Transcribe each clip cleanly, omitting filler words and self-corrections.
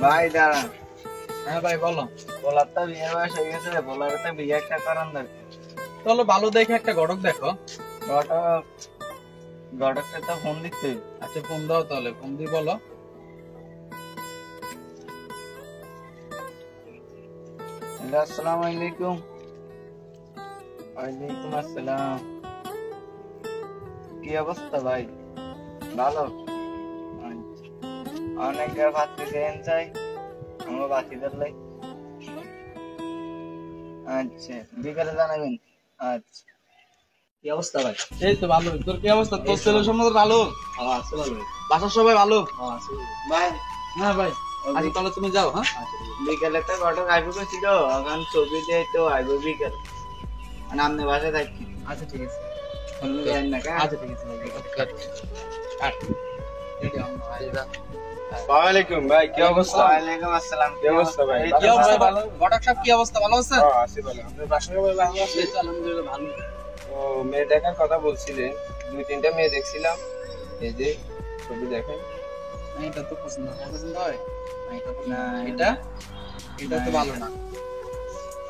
ভাই দাঁড়ান। হ্যাঁ ভাই বলো। বলার তো বিয়ে বয়স হয়ে গেছে, বলার তো বিয়ে একটা করান দরকার। চলো ভালো দেখে একটা ঘটক দেখো। ঘটককে তো ফোন দিতে। আচ্ছা ফোন দাও তাহলে, ফোন দিয়ে বলো। আসসালামু আলাইকুম। ওয়ালাইকুম আসসালাম। কি অবস্থা ভাই? ভালো। অনেক ভাতৃ দেন চাই আমরা বাকিদের লাই। আচ্ছা বিকালে জানাবেন। আচ্ছা কি অবস্থা ভাই? এই তো ভালো। তোর কি অবস্থা? তোর ছেলের সম্বন্ধে ভালো? আছে ভালো। বাসার সবাই ভালো? আছে ভাই। হ্যাঁ ভাই আচ্ছা তাহলে তুমি যাও। হ্যাঁ বিকালে তো ঘটক আইবো কইছিল, এখন ছবি দিয়ে তো আইবো বিকাল। আপনি বাসায় থাকি। আচ্ছা ঠিক আছে। আচ্ছা ঠিক আছে। ওয়ালাইকুম ভাই, কি অবস্থা? ওয়ালাইকুম আসসালাম। কি অবস্থা ভাই? কি অবস্থা ভালো? ঘটক সাহেব কি অবস্থা? ভালো আছেন? হ্যাঁ আছি ভালো। আপনার বাসায় সবাই ভালো আছে? আলহামদুলিল্লাহ ভালো। তো মেয়ে দেখার কথা বলছিলেন, 2-3টা মেয়ে দেখছিলাম। এই যে ছবি দেখেন। এটা তো পছন্দ হয়। না এটা তো ভালো না।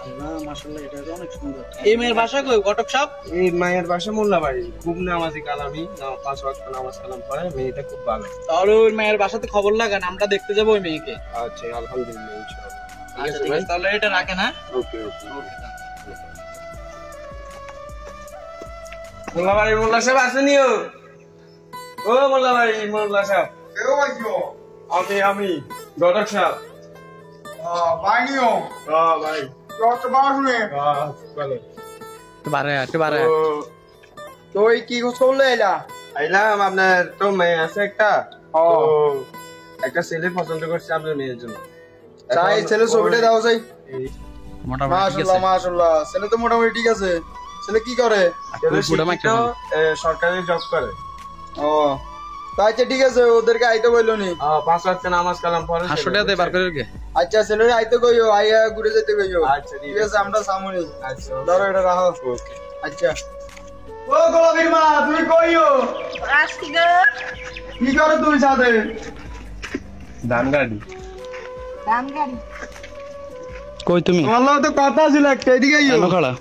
আল্লাহ মাশাআল্লাহ, এটা তো অনেক সুন্দর। এই মেয়ের ভাষা কই ঘটক সাহেব? এই মায়ের বাসা মোল্লাবাড়ি, খুব নামাজি কালামি, 5 ওয়াক্ত নামাজ কালাম পড়ে। মেয়েটা খুব ভালো। তাহলে ওই মেয়ের বাসাতে খবর লাগান, আমরা দেখতে যাবো ওই মেয়েকে। আচ্ছা আলহামদুলিল্লাহ ইনশাআল্লাহ। ঠিক আছে ভাই, তাহলে এটা রাখেন। হ্যাঁ ওকে ওকে। মোল্লাবাড়ি মোল্লা সাহেব আসেনিও? ও মোল্লাবাড়ি মোল্লা সাহেব। কেউ আইছো? আমি ঘটক সাহেব। বাইনিও হ্যাঁ ভাই। তো বাবা শুনে ভালো। তো এই কি খোঁজ করলে এলা? আইলাম, আপনার তো মেয়ে আছে একটা, ও তো একটা ছেলে পছন্দ করছে আপনার মেয়ের জন্য। চাই ছেলে ছবিটা দাও চাই। এই মাশাআল্লাহ মাশাআল্লাহ, ছেলে তো মোটামুটি ঠিক আছে। ছেলে কি করে? ছেলে শিক্ষিত, সরকারি জব করে। ও আচ্ছা ঠিক আছে, ওদেরকে আইতে বললো নি। 5 ওয়াক্ত নামাজ কালাম পড়ে। 500 টাকা দে বার করে গে। আচ্ছা ছেলে আইতে কইও, আইয়া ঘুরে যেতে কইও। আচ্ছা ঠিক আছে, আমরা সামনে। আচ্ছা ধরো এটা রাখো। ওকে। আচ্ছা ও গোলাপীর মা, তুমি কইও আসছি গো। কি করে তুমি সাথে? ধান গাড়ি। দাম গাড়ি কই তুমি? তোমার তো কথা ছিল একটা, এদিকে আইও। খাড়া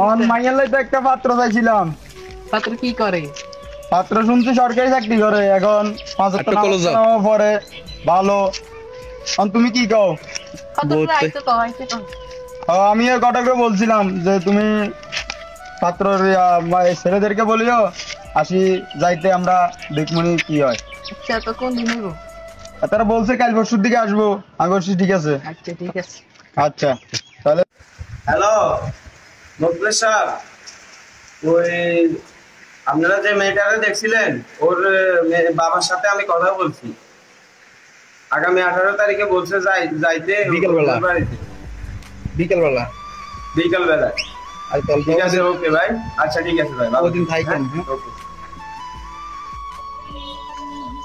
অন মাইয়ার লাই তো একটা পাত্র চাইছিলাম। পাত্র কি করে? পাত্র শুনছি সরকারি চাকরি করে, এখন 5 একটা কলেজ যাও। পরে ভালো। তুমি কি কও? কত করে আইতো তো আইতো তো। আমি ঘটককে বলছিলাম যে তুমি পাত্র ছেলেদেরকে বলিও আসি যাইতে, আমরা দেখমনি কি হয়। আচ্ছা তো কোন দিন হইব? তারা বলছে কাল পরশুর দিকে আসবো। আমি বলছি ঠিক আছে। আচ্ছা ঠিক আছে। আচ্ছা তাহলে হ্যালো মুখলেশ সাহেব, ওই আপনারা যে মেয়েটাকে দেখছিলেন, ওর বাবার সাথে আমি কথা বলছি। আগামী 18 তারিখে বলছে যাইতে বিকেলবেলা। বাড়িতে বিকেলবেলা। বিকেলবেলা। ঠিক আছে ওকে ভাই। আচ্ছা ঠিক আছে ভাই, ভালো ওদিন থাকেন। ওকে।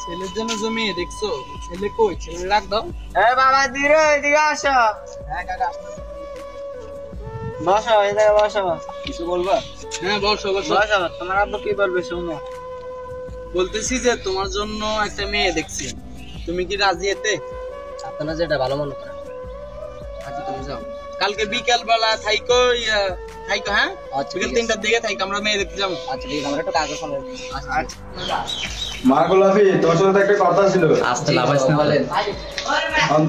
ছেলের জন্য জমি দেখছো? ছেলে কই? ছেলে রাখ দাও। বাবা দিরে এদিকে আসো। বসো এদিকে বসো। কিছু বলবা? হ্যাঁ বসো বসো। বসো, তোমার আব্বু কি বলবে শুনো। বলতেছি যে তোমার জন্য একটা মেয়ে দেখছি, তুমি কি রাজি এতে? আপনারা যেটা ভালো মনে করেন। আচ্ছা তুমি যাও, কালকে বিকেল বেলা থাইকো। থাইকো হ্যাঁ, বিকেল 3টার দিকে থাইকো, আমরা মেয়ে দেখতে যাবো। আচ্ছা ঠিক আছে, আমরা একটু কাগজ ফলো। মা গোলাপি, তোমার সাথে একটা কথা ছিল। আসতে লাভাইস না বলেন।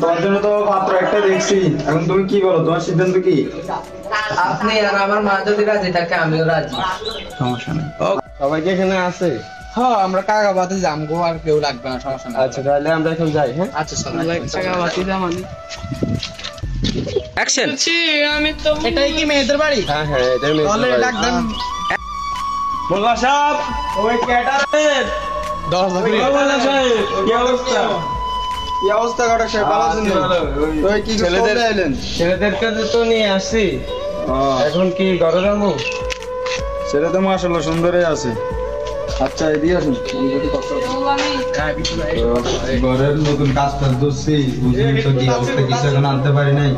তোমার জন্য তো পাত্র একটা দেখছি, এখন তুমি কি বলো? তোমার সিদ্ধান্ত কি? আপনি আর আমার মা যদি রাজি থাকে আমিও রাজি। সমস্যা নেই। সবাই কি এখানে আছে? হ্যাঁ আমরা কাকাবাতে যামগো, আর কেউ লাগবে না, সমস্যা নেই। আচ্ছা তাহলে আমরা এখন যাই। হ্যাঁ আচ্ছা চলো কাকাবাতে যামানি। অ্যাকশন। আমি তো এটাই কি মেয়েদের বাড়ি? হ্যাঁ হ্যাঁ, এটাই মেয়ে। তাহলে ডাক দেন। মোল্লা সাহেব, ওই ক্যাটারের 10,000 মোল্লা সাহেব, কি অবস্থা? কি অবস্থা ঘটক সাহেব? ভালো আছেন? তো কি ছেলেদের এলেন? ছেলেদেরকে তো নিয়ে আসছি, এখন কি ঘরে যাবো? ছেলে তো মাশাআল্লাহ সুন্দরই আছে। আচ্ছা এদিকে আসুন। ঘরের নতুন কাজ টাজ ধরছি, বুঝলি তো কি অবস্থা, কিছু এখন আনতে পারি নাই।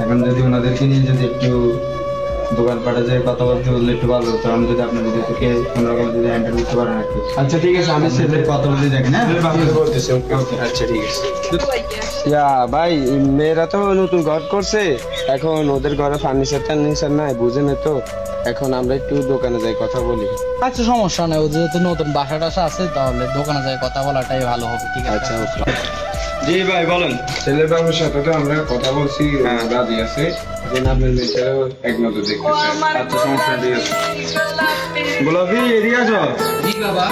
এখন যদি ওনাদেরকে নিয়ে যদি একটু দোকানপাটে যে কথা বলতে বললে একটু ভালো হতো। আমি যদি আপনার যদি থেকে কোনো রকম যদি হ্যান্ডেল করতে পারেন আর কি। আচ্ছা ঠিক আছে, আমি ছেলের কথা বলতে দেখেন। হ্যাঁ বলতেছি ওকে ওকে আচ্ছা ঠিক আছে ভাই মেয়েরা তো নতুন ঘর করছে, এখন ওদের ঘরে ফার্নিচার নাই বুঝেন তো, এখন আমরা একটু দোকানে যাই কথা বলি। আচ্ছা সমস্যা নাই, ও যেহেতু নতুন বাসা টাসা আছে তাহলে দোকানে যাই কথা বলাটাই ভালো হবে। ঠিক আছে আচ্ছা জি ভাই বলেন। ছেলের বাবুর সাথে তো আমরা কথা বলছি, রাজি আছে, যেন আপনার মেয়েটাও এক নজর দেখতে চাই। আচ্ছা সমস্যা ঠিক আছে। গোলাপি এদিকে আসো। জি বাবা।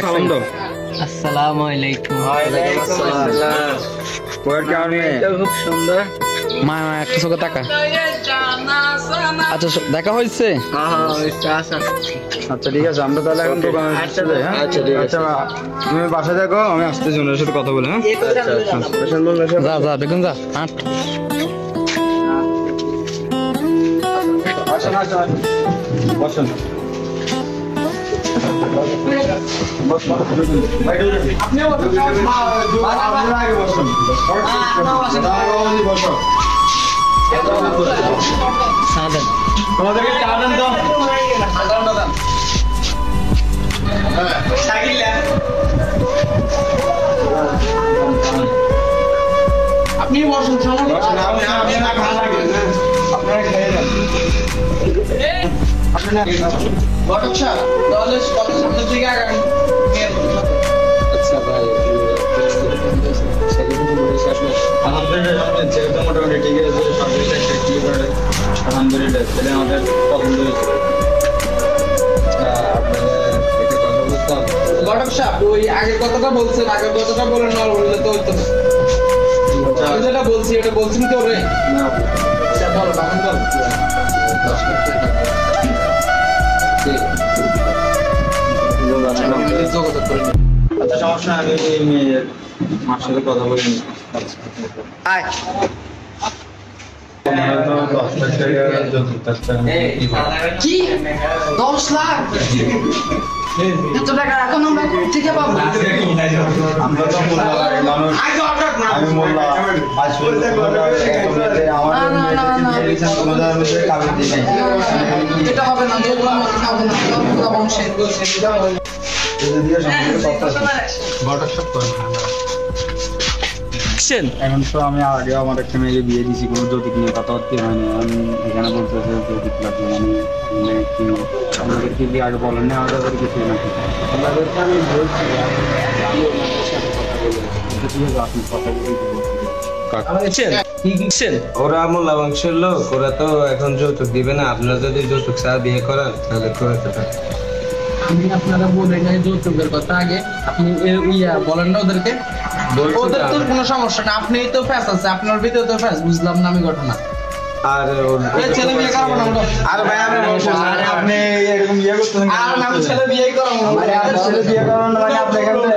সালাম দাও। আসসালামু আলাইকুম। ওর কি আর মেয়ে? খুব সুন্দর। মা একটা চোখে টাকা। আচ্ছা দেখা হয়েছে? আচ্ছা ঠিক আছে, আমরা তাহলে এখন দোকানে যাই। হ্যাঁ আচ্ছা ঠিক আছে। আচ্ছা তুমি বাসা দেখো, আমি আসতেছি ওনার সাথে কথা বলে। হ্যাঁ যা যা বেগুন যা হাঁট। আসেন আসেন বসেন। তোমাদেরকে চা দেন তো। আপনি বসুন, সমস্যা আপনারা খেয়ে যান। ঘটক সাহেব তাহলে সামনের দিকে আগান। আচ্ছা ভাই আমাদের যেহেতু মোটামুটি ঠিক আছে, সরকারি চাকরি কি করে আলহামদুলিল্লাহ ছেলে আমাদের পছন্দ হয়েছে। ঘটক সাহেব ওই আগের কথাটা বলছেন, আগের কথাটা বলেন না, বললে তো হইতো না। আমি যেটা বলছি এটা বলছেন তো রে। আচ্ছা বলো তখন বল। যোগাযোগ করে নিন। আচ্ছা সমস্যা আমি এই মেয়ের মার সাথে কথা বলে নিই। কি 10 লাখ? এত টাকা এখন আমরা থেকে পাবো? আমরা তো মোল্লা মানুষ, আমি মোল্লা আজ এটা হবে না, যেগুলো আমার খাবো না, সবগুলো বংশের। এখন তো আমি আগে আমার একটা মেয়েকে বিয়ে দিয়েছি, কোনো যৌতুক নিয়ে কথাবার্তা হয়নি। আমি এখানে বলতেছে যৌতুক লাগবে, মানে কি আমাদের কি আগে বলেন না, আমাদের কিছু না আপনাদেরকে আমি বলছি আপনি কথা বলে ওরা মোল্লা বংশের লোক, ওরা তো এখন যৌতুক দিবে না। আপনারা যদি যৌতুক ছাড়া বিয়ে করান তাহলে করে দেবেন। আমি আপনারা বলেন এই যৌতুকের কথা আগে, আপনি বলেন না ওদেরকে। ওদের তো কোনো সমস্যা না, আপনি তো ফ্যাস আছে, আপনার ভিতরে তো ফ্যাস, বুঝলাম না আমি ঘটনা। আর ছেলে বিয়ে করাবো না ওটা। আর ভাই আমি আপনি এরকম ইয়ে করতেছেন, আর আমি ছেলে বিয়ে করাবো না। ছেলে বিয়ে করানো মানে আপনি এখানে